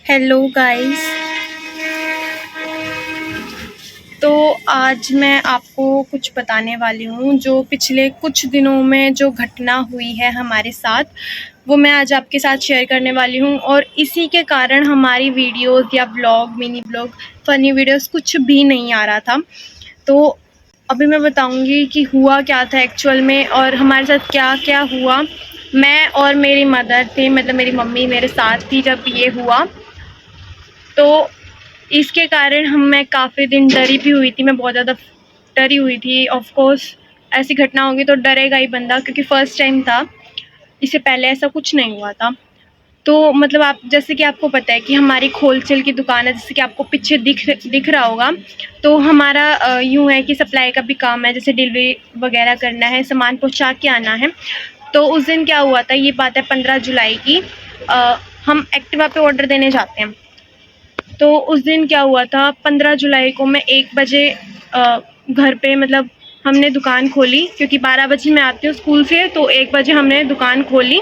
Hello guys. तो आज मैं आपको कुछ बताने वाली हूँ जो पिछले कुछ दिनों में जो घटना हुई है हमारे साथ, वो मैं आज आपके साथ शेयर करने वाली हूँ। और इसी के कारण हमारी वीडियोस या blog, mini blog, funny videos कुछ भी नहीं आ रहा था। तो अभी मैं बताऊँगी कि हुआ क्या था एक्चुअल में और हमारे साथ क्या क्या हुआ। मैं और मेरी मदर थे, मतलब मेरी मम्मी मेरे साथ थी जब ये हुआ। तो इसके कारण मैं काफ़ी दिन डरी भी हुई थी, मैं बहुत ज़्यादा डरी हुई थी। ऑफ कोर्स ऐसी घटना होगी तो डरेगा ही बंदा, क्योंकि फ़र्स्ट टाइम था, इससे पहले ऐसा कुछ नहीं हुआ था। तो मतलब आप जैसे कि आपको पता है कि हमारी होलसेल की दुकान है, जैसे कि आपको पीछे दिख रहा होगा। तो हमारा यूँ है कि सप्लाई का भी काम है, जैसे डिलीवरी वगैरह करना है, सामान पहुँचा के आना है। तो उस दिन क्या हुआ था, ये बात है 15 जुलाई की। हम एक्टिवा पे ऑर्डर देने जाते हैं। तो उस दिन क्या हुआ था, 15 जुलाई को मैं 1 बजे घर पे, मतलब हमने दुकान खोली, क्योंकि 12 बजे मैं आती हूँ स्कूल से, तो 1 बजे हमने दुकान खोली।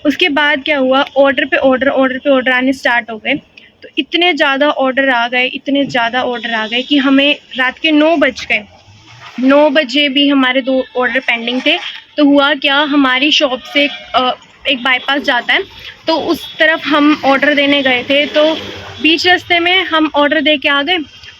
उसके बाद क्या हुआ, ऑर्डर पे ऑर्डर आने स्टार्ट हो गए। तो इतने ज़्यादा ऑर्डर आ गए, इतने ज़्यादा ऑर्डर आ गए कि हमें रात के 9 बज गए। 9 बजे भी हमारे 2 ऑर्डर पेंडिंग थे। तो हुआ क्या, हमारी शॉप से एक बाईपास जाता है, तो उस तरफ हम ऑर्डर देने गए थे। तो बीच रास्ते में हम ऑर्डर दे के आ गए।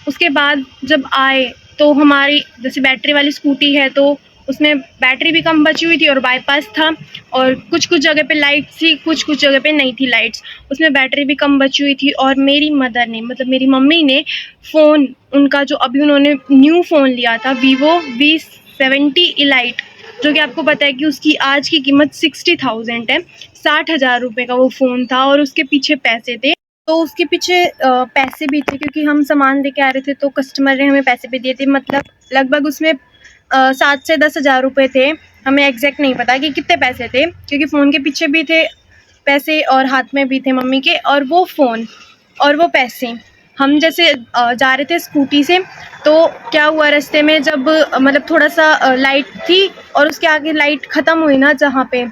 उसके बाद जब आए तो हमारी जैसे बैटरी वाली स्कूटी है, तो उसमें बैटरी भी कम बची हुई थी और बाईपास था, और कुछ जगह पे लाइट थी, कुछ जगह पे नहीं थी लाइट्स, उसमें बैटरी भी कम बची हुई थी। और मेरी मदर ने, मतलब मेरी मम्मी ने फ़ोन, उनका जो अभी उन्होंने न्यू फ़ोन लिया था, वीवो V70 इलाइट, जो कि आपको पता है कि उसकी आज की कीमत 60,000 है। 60,000 रुपये का वो फ़ोन था और उसके पीछे पैसे थे। तो उसके पीछे पैसे भी थे, क्योंकि हम सामान दे के आ रहे थे, तो कस्टमर ने हमें पैसे भी दिए थे। मतलब लगभग उसमें 7 से 10,000 रुपये थे। हमें एग्जैक्ट नहीं पता कि कितने पैसे थे, क्योंकि फ़ोन के पीछे भी थे पैसे और हाथ में भी थे मम्मी के, और वो फ़ोन और वो पैसे। हम जैसे जा रहे थे स्कूटी से, तो क्या हुआ, रास्ते में जब मतलब थोड़ा सा लाइट थी और उसके आगे लाइट ख़त्म हुई ना, जहाँ पे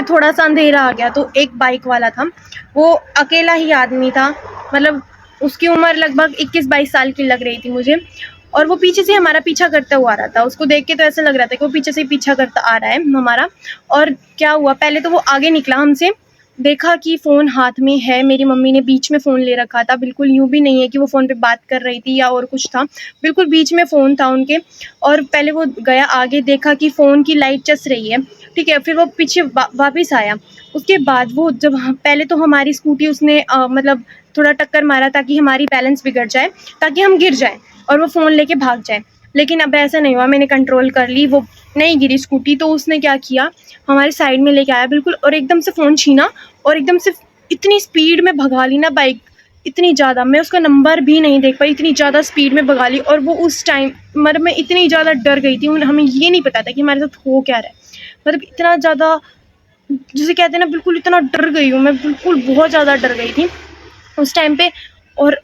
थोड़ा सा अंधेरा आ गया, तो एक बाइक वाला था, वो अकेला ही आदमी था। मतलब उसकी उम्र लगभग 21-22 साल की लग रही थी मुझे, और वो पीछे से हमारा पीछा करता हुआ आ रहा था। उसको देख के तो ऐसा लग रहा था कि वो पीछे से ही पीछा करता आ रहा है हमारा। और क्या हुआ, पहले तो वो आगे निकला हमसे, देखा कि फ़ोन हाथ में है, मेरी मम्मी ने बीच में फ़ोन ले रखा था, बिल्कुल यूँ भी नहीं है कि वो फ़ोन पे बात कर रही थी या और कुछ था, बिल्कुल बीच में फ़ोन था उनके। और पहले वो गया आगे, देखा कि फ़ोन की लाइट चस रही है, ठीक है, फिर वो पीछे वापस आया। उसके बाद वो जब पहले तो हमारी स्कूटी उसने मतलब थोड़ा टक्कर मारा, ताकि हमारी बैलेंस बिगड़ जाए, ताकि हम गिर जाएँ और वो फ़ोन लेके भाग जाए। लेकिन अब ऐसा नहीं हुआ, मैंने कंट्रोल कर ली, वो नहीं गिरी स्कूटी। तो उसने क्या किया, हमारे साइड में लेके आया बिल्कुल, और एकदम से फ़ोन छीना, और एकदम से इतनी स्पीड में भगा ली ना बाइक, इतनी ज़्यादा, मैं उसका नंबर भी नहीं देख पाई, इतनी ज़्यादा स्पीड में भगा ली। और वो उस टाइम, मतलब मैं इतनी ज़्यादा डर गई थी, हमें ये नहीं पता था कि हमारे साथ हो क्या रहा है। मतलब इतना ज़्यादा, जिसे कहते हैं ना, बिल्कुल इतना डर गई हूँ मैं, बिल्कुल बहुत ज़्यादा डर गई थी उस टाइम पे। और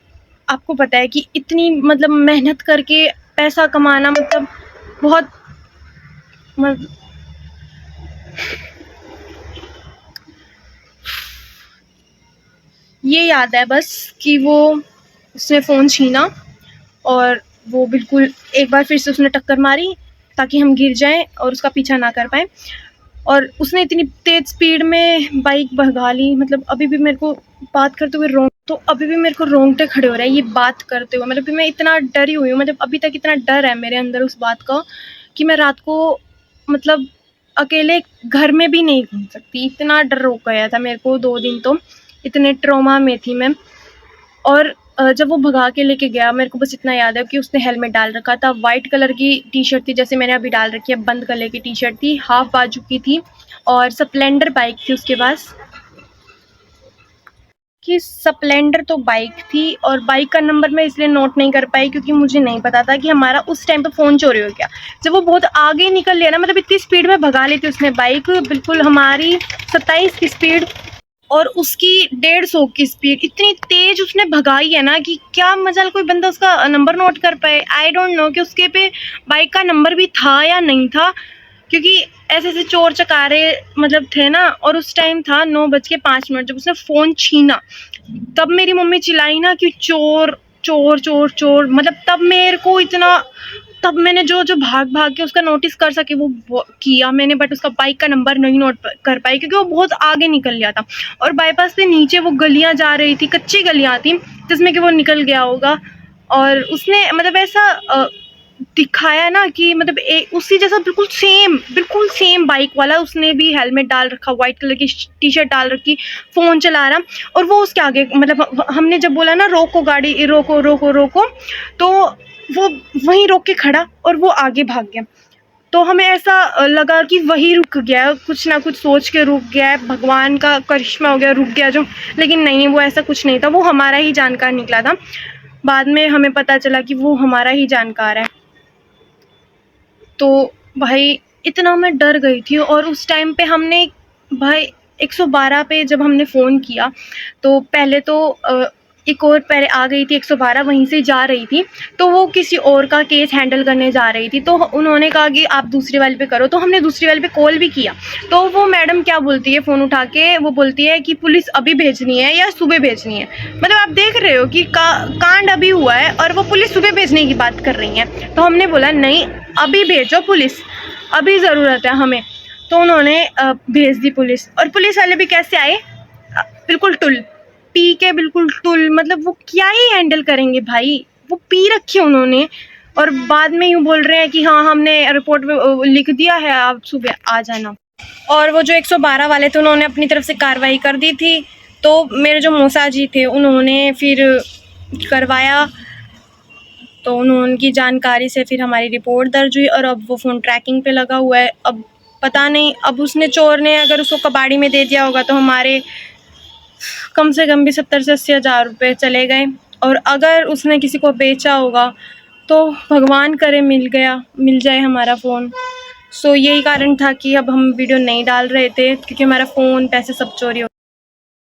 आपको पता है कि इतनी, मतलब मेहनत करके पैसा कमाना, मतलब बहुत, मतलब ये याद है बस कि वो, उसने फ़ोन छीना, और वो बिल्कुल एक बार फिर से उसने टक्कर मारी, ताकि हम गिर जाएं और उसका पीछा ना कर पाएँ। और उसने इतनी तेज़ स्पीड में बाइक भगा ली, मतलब अभी भी मेरे को बात करते हुए अभी भी मेरे को रोंगटे खड़े हो रहे हैं ये बात करते हुए। मतलब कि मैं इतना डरी हुई हूँ, मतलब अभी तक इतना डर है मेरे अंदर उस बात का, कि मैं रात को, मतलब अकेले घर में भी नहीं घूम सकती, इतना डर हो गया था मेरे को। 2 दिन तो इतने ट्रॉमा में थी मैं। और जब वो भगा के लेके गया, मेरे को बस इतना याद है कि उसने हेलमेट डाल रखा था, वाइट कलर की टी-शर्ट थी, जैसे मैंने अभी डाल रखी है, बंद गले की टी-शर्ट थी, हाफ बाजू की थी, और स्प्लेंडर बाइक थी उसके पास। कि स्प्लेंडर तो बाइक थी, और बाइक का नंबर मैं इसलिए नोट नहीं कर पाई क्योंकि मुझे नहीं पता था कि हमारा उस टाइम पे फ़ोन चोरी हो गया। जब वो बहुत आगे निकल लिया ना, मतलब इतनी स्पीड में भगा ली थी उसने बाइक, बिल्कुल हमारी 27 की स्पीड और उसकी 150 की स्पीड, इतनी तेज उसने भगाई है ना, कि क्या मजाल कोई बंदा उसका नंबर नोट कर पाए। आई डोंट नो कि उसके पे बाइक का नंबर भी था या नहीं था, क्योंकि ऐसे ऐसे चोर चकारे मतलब थे ना। और उस टाइम था 9:05 जब उसने फ़ोन छीना, तब मेरी मम्मी चिल्लाई ना कि चोर चोर चोर चोर, मतलब तब मेरे को इतना, तब मैंने जो जो भाग भाग के उसका नोटिस कर सके वो किया मैंने, बट उसका बाइक का नंबर नहीं नोट कर पाई क्योंकि वो बहुत आगे निकल गया था और बाईपास से नीचे वो गलियां जा रही थी, कच्ची गलियां थी जिसमें कि वो निकल गया होगा। और उसने मतलब ऐसा दिखाया ना कि मतलब उसी जैसा बिल्कुल सेम बाइक वाला, उसने भी हेलमेट डाल रखा, वाइट कलर की टी शर्ट डाल रखी, फ़ोन चला रहा, और वो उसके आगे, मतलब हमने जब बोला ना रोको गाड़ी, रोको रोको रोको, तो वो वहीं रोक के खड़ा और वो आगे भाग गया। तो हमें ऐसा लगा कि वही रुक गया, कुछ ना कुछ सोच के रुक गया है, भगवान का करिश्मा हो गया, रुक गया जो। लेकिन नहीं, वो ऐसा कुछ नहीं था, वो हमारा ही जानकार निकला था। बाद में हमें पता चला कि वो हमारा ही जानकार है। तो भाई इतना मैं डर गई थी, और उस टाइम पे हमने भाई 112 पे जब हमने फ़ोन किया तो पहले तो एक और पहले आ गई थी 112, वहीं से जा रही थी, तो वो किसी और का केस हैंडल करने जा रही थी, तो उन्होंने कहा कि आप दूसरी वाले पे करो, तो हमने दूसरी वाले पे कॉल भी किया। तो वो मैडम क्या बोलती है, फ़ोन उठा के वो बोलती है कि पुलिस अभी भेजनी है या सुबह भेजनी है। मतलब आप देख रहे हो कि कांड अभी हुआ है और वो पुलिस सुबह भेजने की बात कर रही हैं। तो हमने बोला नहीं, अभी भेजो पुलिस, अभी ज़रूरत है हमें। तो उन्होंने भेज दी पुलिस, और पुलिस वाले भी कैसे आए, बिल्कुल टुल पी के, बिल्कुल टुल, मतलब वो क्या ही हैंडल करेंगे भाई, वो पी रखी है उन्होंने, और बाद में यूँ बोल रहे हैं कि हाँ हमने रिपोर्ट में लिख दिया है, आप सुबह आ जाना। और वो जो 112 वाले थे उन्होंने अपनी तरफ से कार्रवाई कर दी थी, तो मेरे जो मौसा जी थे उन्होंने फिर करवाया, तो उनकी जानकारी से फिर हमारी रिपोर्ट दर्ज हुई, और अब वो फ़ोन ट्रैकिंग पे लगा हुआ है। अब पता नहीं, अब उसने, चोर ने अगर उसको कबाड़ी में दे दिया होगा तो हमारे कम से कम भी 70 से 80 हज़ार रुपये चले गए, और अगर उसने किसी को बेचा होगा तो भगवान करे मिल जाए हमारा फ़ोन। सो यही कारण था कि अब हम वीडियो नहीं डाल रहे थे, क्योंकि हमारा फ़ोन, पैसे सब चोरी हो